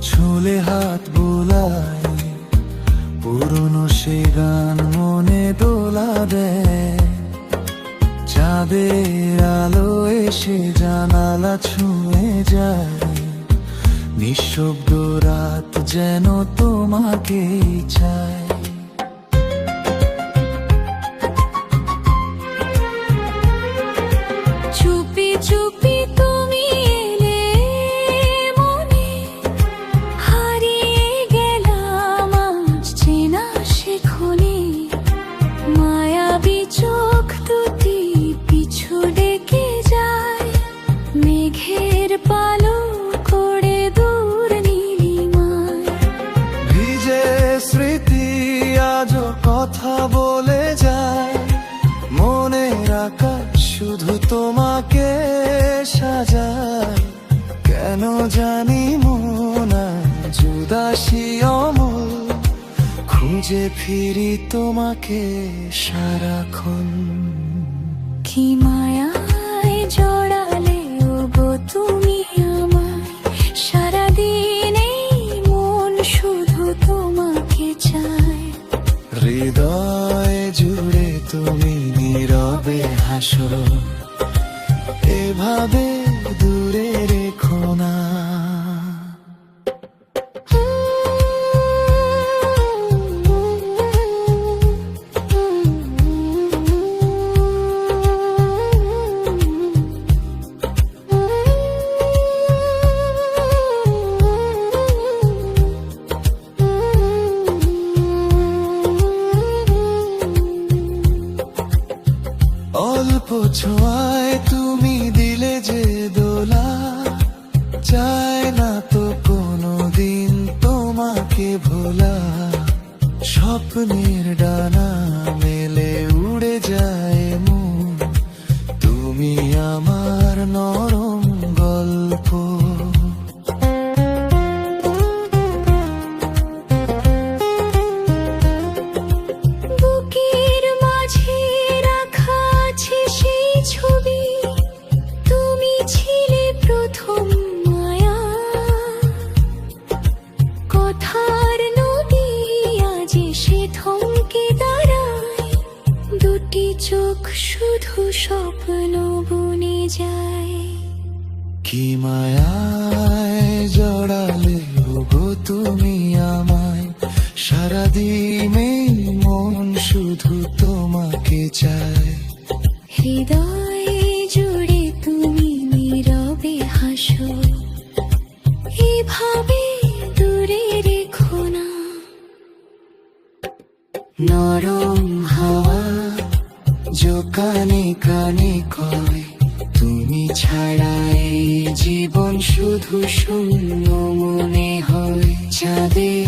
ছুলে হাত বোলায়, পুরনো সে গান মনে দোলা দেয়। চাঁদের আলো এসে জানালা ছুঁয়ে যায়, নিঃশব্দ রাত যেন তোমাকেই চায়। চুপি চুপি তুমি এলে মনে, হারিয়ে গেলাম আজ চেনা সে ক্ষণে। মায়াবী চোখ দুটি পিছু ডেকে যায়, মেঘের পালক করে দূর নীলিমায়। ভিজে স্মৃতি আজও কথা বলে যায়, মনের আকাশ শুধু তোমাকে সাজায়। কেন জানি মন আজ উদাসী অমল, খুঁজে ফিরি তোমাকে সারাক্ষণ। কি মায়ায় জড়ালে ওগো তুমি আমায়, সারাদিন এই মন শুধু তোমাকে চায়। হৃদয় জুড়ে তুমি নীরবে হাসো, এভাবে দূরে রেখো না। অল্প ছোঁয়ায় তুমি দিলে যে দোলা, চায় না তো কোনোদিন তোমাকে ভোলা। স্বপ্নের ডানা মেলে উড়ে যায় মন, তুমি আমার নরম গল্প। বুকের মাঝে রাখা আছে সেই ছবি, তুমি ছিলে প্রথম মায়া। কথার নদী আজ সে থমকে দাঁড়ায়, দুটি চোখ শুধু স্বপ্ন বুনে যায়। কি মায়ায় জড়ালে গো তুমি আমায়, সারাদিনে মন শুধু তোমাকে চায়। হৃদয় জুড়ে তুমি নীরবে হাসো, এভাবে দূরে রেখো না। নরম হাওয়া যো কানে কানে কয়, তুমি ছাড়া এই জীবন শুধু শূন্য মনে হয়। চাঁদের